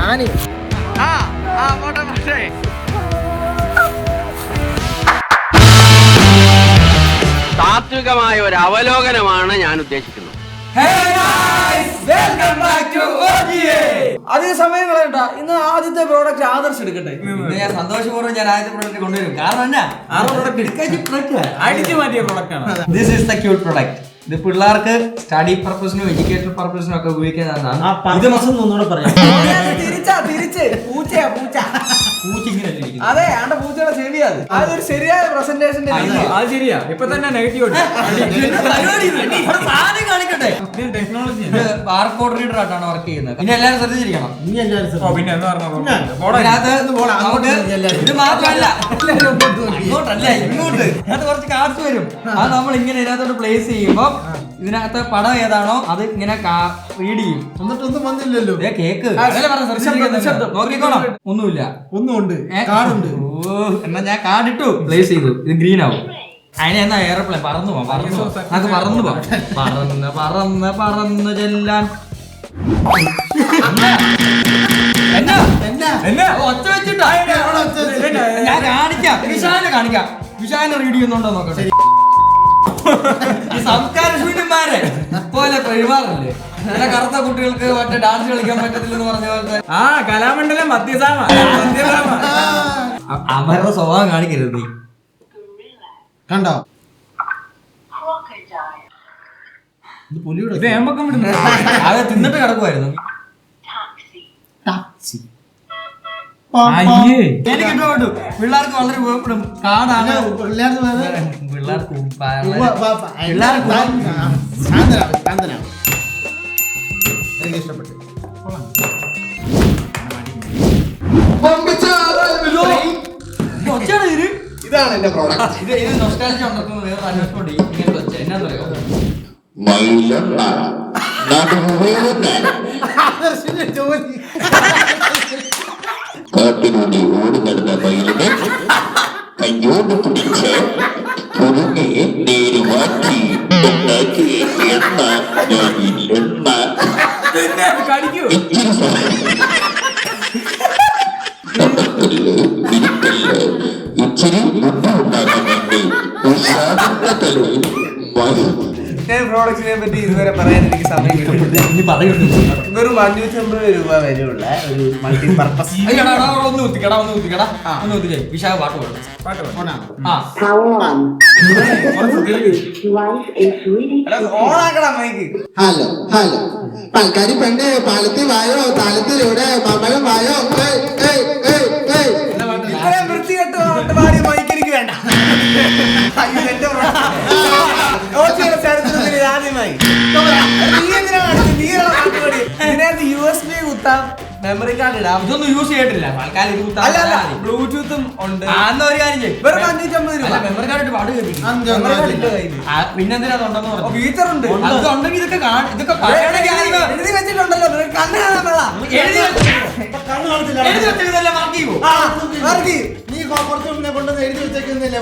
ഞാന് താത്വികമായ ഒരു അവലോകനമാണ് ഞാൻ ഉദ്ദേശിക്കുന്നത്. അതേ സമയം കളയണ്ട. ഇന്ന് ആദ്യത്തെ പ്രോഡക്റ്റ് ആദർശ് എടുക്കട്ടെ. ഞാൻ സന്തോഷപൂർവ്വം ഞാൻ ആദ്യത്തെ പ്രോഡക്റ്റ് കൊണ്ടുവരും. കാരണം അടിച്ചു മാറ്റിയ പ്രോഡക്റ്റ് ആണ്. This is the cute product. ഇത് പിള്ളേർക്ക് സ്റ്റഡി പർപ്പസിനും എഡ്യൂക്കേഷൻ പർപ്പസിനും ഒക്കെ ഉപയോഗിക്കുന്നതാണ്. അതെ, ആണ്ട പൂച്ചയുടെ ചെവിയത്. അതൊരു ശരിയായ പ്രസന്റേഷന്റെ അത് ശരിയാ. ഇപ്പൊ തന്നെ നെഗറ്റീവ് കാണിക്കട്ടെ. ബാർകോഡ് റീഡർ ആയിട്ടാണ് വർക്ക് ചെയ്യുന്നത്. ഇനി എല്ലാവരും ശ്രദ്ധിച്ചിരിക്കണം. പിന്നെ എന്ന് ഇത് മാത്രമല്ല, ഇങ്ങോട്ടല്ല ഇങ്ങോട്ട് അത് കുറച്ച് കാർഡ്സ് വരും. അത് നമ്മൾ ഇങ്ങനെ ഇതിനകത്തോട്ട് പ്ലേസ് ചെയ്യുമ്പോ ഇതിനകത്ത് പടം ഏതാണോ അത് ഇങ്ങനെ റീഡ് ചെയ്യും. എന്നിട്ടൊന്നും വന്നില്ലല്ലോ കേക്ക് നോക്കിക്കോണം. ഒന്നുമില്ല, ഒന്നുമുണ്ട്, കാർഡുണ്ട്. എന്നാ ഞാൻ കാർഡ് ഇട്ടു, പ്ലേസ് ചെയ്തു. ഇത് ഗ്രീൻ ആവും. അതിനെ എന്നാ എയർപ്ലെയിൻ പറന്നു പോവാം. നമുക്ക് പറന്നു പോവാം. പറന്ന് പറന്ന് പറന്ന് ചെല്ലാൻ ഒച്ച വെച്ചിട്ടാ ഞാൻ കാണിക്കാം. വിശാലിനെ കാണിക്കാം. വിശാലിനെ റീഡ് ചെയ്യുന്നുണ്ടോ നോക്കട്ടെ. ഈ സംസ്കാര ശൂന്യന്മാരെ പോലെ പെരുമാറില്ലേ? കറുത്ത കുട്ടികൾക്ക് മറ്റേ ഡാൻസ് കളിക്കാൻ പറ്റത്തില്ലെന്ന് പറഞ്ഞ പോലത്തെ കലാമണ്ഡലം മധ്യസാമ അവരുടെ സ്വഭാവം കാണിക്കരുത് നീ. കണ്ടോ ഇത് ഏമ്പക്കം വിടുന്നു. അത് തിന്നിട്ട് കിടക്കുമായിരുന്നു. എനിക്ക് ഇഷ്ടപ്പെട്ടു. പിള്ളേർക്ക് വളരെ ഉപയോഗപ്പെടും. കാടാണ് പിള്ളേർക്ക് എനിക്ക് ഇഷ്ടപ്പെട്ടു. ഇതാണ് എന്റെ പ്രോഡക്റ്റ്. ഇത് നൊസ്റ്റാൾജിയ ഉണ്ടാക്കുന്ന വേറെ അന്വേഷണം ഇങ്ങനത്തെ ഒച്ച എന്നാന്ന് പറയാം. കാട്ടിലൂടെ ഓടി നടന്ന മയിലിനെ കയ്യോട് പിടിച്ച് പുറമെ നേരി മാറ്റി ഉണ്ടാക്കി എണ്ണ ഞാനില്ലെണ്ണ ഇച്ചിരി സമയത്തില് ഇരിക്കല് ഇച്ചിരി ബുദ്ധി ഉണ്ടാക്കാൻ വേണ്ടി ഉഷാദിന്റെ തലയിൽ പ്രോഡക്റ്റിനെ പറ്റി ഇതുവരെ പറയാൻ എനിക്ക് സമയം കിട്ടുന്നില്ല. ഇനി പറയുന്നു. വെറും 550 രൂപ വരെയുള്ള ഒരു മൾട്ടി പർപ്പസ്. ഒന്ന് കുത്തിക്കടാ വിശാഖ പാട്ട് ഓണാക്കടാ മൈക്ക്. ഹലോ ഹലോ പാൽക്കാരി പെണ്ണ് പാലത്തിൽ വായോ താലത്തിലൂടെ മമളം വായോ ഇത്രയും വൃത്തികെട്ട് പാട്ട് പാടിയ മൈക്ക് എനിക്ക് വേണ്ട. ആദ്യമായി ഇതിനകത്ത് USB കുത്താം, മെമ്മറി കാർഡ് ഇടാം. ഇതൊന്നും യൂസ് ചെയ്തിട്ടില്ല. ബ്ലൂടൂത്തും ഉണ്ട്. ഒരു കാര്യം ചെയ്യും. വെറും 550 രൂപ. മെമ്മറി കാർഡ് പാട് പിന്നെന്തിനാ ഉണ്ടെന്ന് പറഞ്ഞു. ഫീച്ചർ ഉണ്ട്. ഉണ്ടെങ്കിൽ ഇതൊക്കെ എഴുതി വെച്ചിട്ടുണ്ടല്ലോ. കണ്ണ് കാണാൻ നീ കുറച്ച് മുന്നേ കൊണ്ടുവന്ന് എഴുതി വെച്ചേക്കുന്നില്ലേ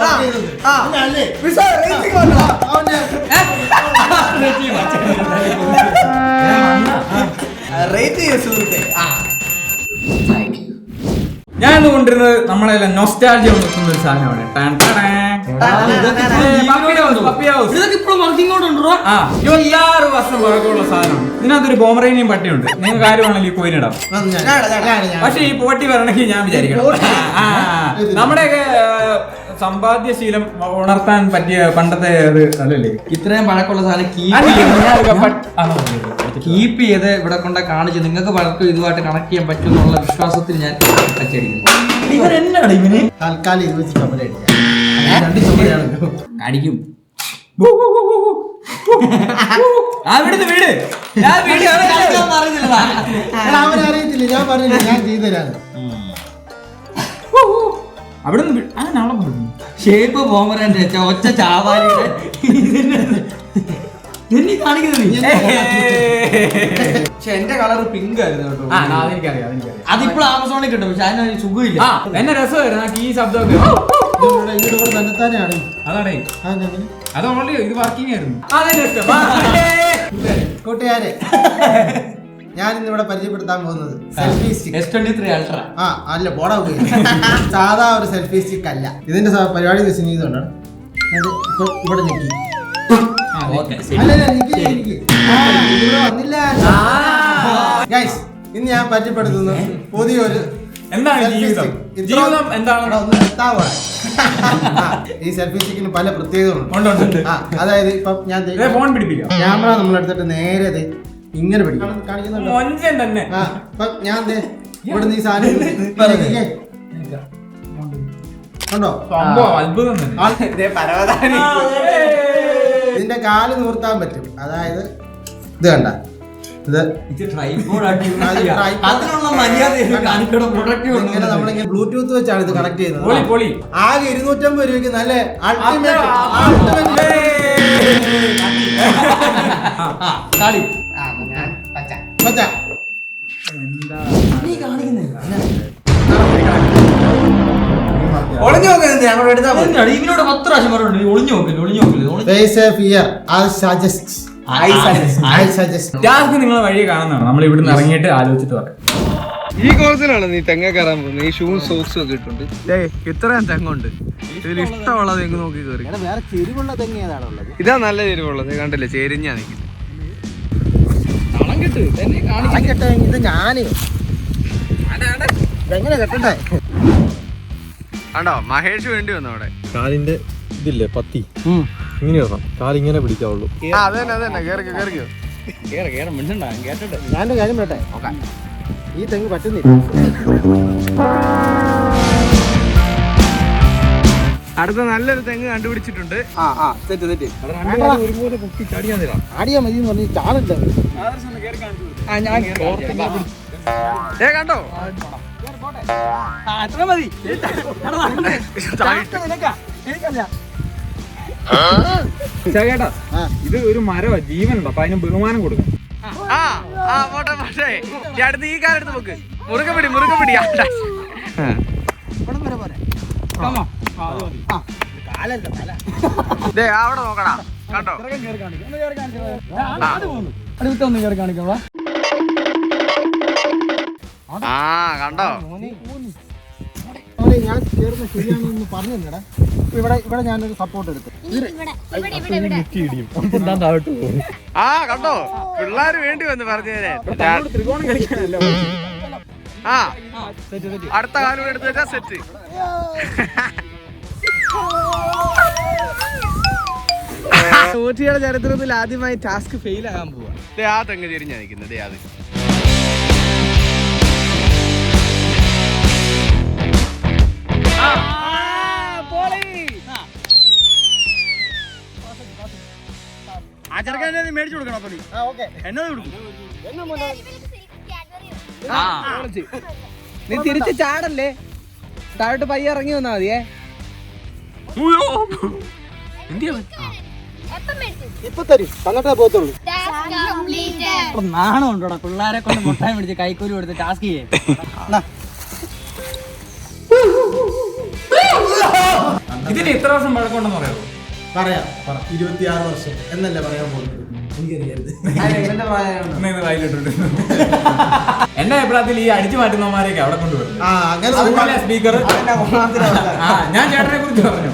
റേറ്റ് ചെയ്യ സുഹൃത്തെ. ഞാൻ കൊണ്ടിരുന്നത് നമ്മളെല്ലാം നൊസ്റ്റാൾജിയ ഉണർത്തുന്ന ഒരു സാധനമാണ്. Puppy house. 26 വർഷം പഴക്കമുള്ള സാധനമാണ്. ഇതിനകത്തൊരു പോമറേനിയൻ പട്ടിയുണ്ട്. നിങ്ങൾക്ക് കാര്യമാണെങ്കിൽ ഈ കോയിനിടാം. പക്ഷെ ഈ പോട്ടി വരണമെങ്കിൽ ഞാൻ വിചാരിക്കണം നമ്മുടെയൊക്കെ സമ്പാദ്യശീലം ഉണർത്താൻ പറ്റിയ പണ്ടത്തെ അതല്ലേ ഇത്രയും പഴക്കമുള്ള സാധനം കീപ്പ് ചെയ്ത് ഇവിടെ കൊണ്ട് കാണിച്ച് നിങ്ങൾക്ക് പലർക്കും ഇതുമായിട്ട് കണക്ട് ചെയ്യാൻ പറ്റും എന്നുള്ള വിശ്വാസത്തിൽ ഞാൻ അച്ചടിക്കുന്നു. ഇവരെന്നാണ് ഇവന് തൽക്കാലം ഇത് വെച്ച് ചുമലടിക്കാം. അടിക്കും. അവനറിയത്തില്ല, ഞാൻ പറഞ്ഞില്ല ഞാൻ ചെയ്തുതരാണ്. അവിടുന്ന് ഷേപ്പ് പോമറന്റെ ഒച്ച ചാവാലിയുടെ എന്നെ കാണിക്കുന്നത്. പക്ഷെ എന്റെ കളർ പിങ്ക് ആയിരുന്നു കേട്ടോ. അതെനിക്കറിയാം. അതിപ്പോൾ ആമസോണിൽ കിട്ടും. പക്ഷെ അതിന് സുഖമില്ല. എന്നെ രസമായിരുന്നു ഈ ശബ്ദമൊക്കെ. തന്നെയാണ് അതാണേ അത് ഓൾറെഡി ഇത് വർക്കിംഗ് ആയിരുന്നു. കൂട്ടുകാരെ ഞാൻ ഇന്നിവിടെ പരിചയപ്പെടുത്താൻ പോകുന്നത് സെൽഫി സ്റ്റിക്ക്. S23 Ultra. ആ അല്ല പോടാ സാധാ ഒരു സെൽഫി സ്റ്റിക്ക് അല്ല. ഇതിന്റെ പരിപാടി ഇതുകൊണ്ടാണ് ഇപ്പൊ ഇവിടെ ഞെക്കി. വന്നില്ല ഗൈസ്. ഇന്ന് ഞാൻ പരിചയപ്പെടുത്തുന്നു പുതിയൊരു എന്താണ് ജീവിതം? ജീവിതം എന്താണ്? ഈ സെൽഫി സ്റ്റിക്കിന് പല പ്രത്യേകതകളുണ്ട്. അതായത് ഇപ്പൊ ഞാൻ ഫോൺ പിടിപ്പിക്കാം. ക്യാമറ നമ്മളെടുത്തിട്ട് നേരെ ഇങ്ങനെ പിടിക്കണം കാണിക്കുന്നുണ്ടോ? തന്നെ ഇപ്പൊ ഞാൻ ഇവിടെ ഈ സാധനം കണ്ടോ? അത്ഭുതം തന്നെ. ഇതിന്റെ കാല് നൂർത്താൻ പറ്റും. അതായത് ഇത് കണ്ട ഇങ്ങനെ നമ്മളിങ്ങനെ ബ്ലൂടൂത്ത് വെച്ചാണ് ഇത് കണക്ട് ചെയ്യുന്നത്. ആകെ 250 രൂപയ്ക്ക് നല്ല ഒളിഞ്ഞു നോക്കുന്നത് ഞങ്ങളുടെ എടുത്താൽ ഇവനോട് 10 പ്രാവശ്യം പറഞ്ഞിട്ടുണ്ട് ഒളിഞ്ഞു നോക്കില്ല. ടാസ്ക് നിങ്ങൾ വഴി കാണുന്നതാണ്. നമ്മൾ ഇവിടുന്ന് ഇറങ്ങിയിട്ട് ആലോചിച്ചിട്ട് പറയാം. ഈ കോഴ്സിലാണ് നീ തെങ്ങ കയറാൻ പോകുന്നത്. ഈ ഷൂവും സോക്സും ഒക്കെ ഇട്ടുണ്ട്. ഇത്രയും തെങ്ങുണ്ട്. ഇതിൽ ഇഷ്ടമുള്ള തെങ്ങ് നോക്കി കയറി. വേറെ ചെരുവുള്ള തെങ്ങ് ഏതാണുള്ളത്? ഇതാ നല്ല ചെരുവുള്ളത്. കണ്ടില്ലേ, ചേരിഞ്ഞാ നിൽക്കുന്നത്. ഇത് ഞാന് എങ്ങനെ കെട്ടണ്ടേ? കണ്ടോ, മഹേഷ് വേണ്ടി വന്നു അവിടെ. കാലിന്റെ ഇതില്ലേ പത്തി ഇങ്ങനെ ഇടണം. കാലിങ്ങനെ പിടിക്കാവുള്ളൂ. അതന്നെ കേറിക്കോ ഞാനൊരു കാര്യം പറയട്ടെ, ഈ തെങ്ങ് പറ്റുന്നില്ല. അടുത്ത നല്ലൊരു തെങ്ങ് കണ്ടുപിടിച്ചിട്ടുണ്ട്. ആടിയാ മതി എന്ന് പറഞ്ഞ് ചാടില്ല. കണ്ടോ, ചേട്ടാ, ഇത് ഒരു മരവാ, ജീവനുണ്ടോ? അപ്പൊ അതിന് ബഹുമാനം കൊടുക്കണം. പോട്ടെ. അടുത്ത് ഈ കാലെടുത്ത് നോക്ക്. മുറുകെ പിടി. അവിടെ നോക്കടാ. കണ്ടോ, കണ്ടോ. ഞാൻ കേറുന്ന ശരിയാണെന്ന് പറഞ്ഞു തന്നെടാ. ഇവിടെ ഞാനൊരു സപ്പോർട്ട് എടുത്തു. കണ്ടോ, പിള്ളേര് വേണ്ടി വന്ന് പറഞ്ഞേരെ. ത്രികോണം കളിക്കാനല്ലോ. അടുത്ത കാലം എടുത്ത് വെച്ചാ സെറ്റ്. ചരിത്രത്തിൽ ആദ്യമായി ടാസ്ക് ഫെയിൽ ആകാൻ പോവാ. ആ തെങ്ങ് ചെരിഞ്ഞാ നിൽക്കുന്നത്. അത് മേടിച്ചു കൊടുക്കണം. നീ തിരിച്ച് ചാടല്ലേ, താഴോട്ട് പയ്യെ ഇറങ്ങി വന്നാ മതിയേ. ഇപ്പൊ തരും, തന്നിട്ടേ പോകത്തുള്ളൂ. നാണം ഉണ്ടോടാ പിള്ളേരെ കൊണ്ട് മുട്ടായി പിടിച്ച് കൈക്കൂലി കൊടുത്ത് ടാസ്ക് ചെയ്യാൻ. ഇതിന് എത്ര വർഷം പഴക്കമുണ്ടെന്ന് പറയാമോ? പറയാം, 26 വർഷം എന്നല്ലേ പറയാൻ പോകുന്നത്. എനിക്കറിയരുത്. എന്റെ അഭിപ്രായത്തിൽ ഈ അടിച്ചു മാറ്റുന്നവന്മാരെയൊക്കെ അവിടെ കൊണ്ടുവരും. അങ്ങനെ സ്പീക്കർ ഞാൻ ചേട്ടനെ കുറിച്ച് പറഞ്ഞു.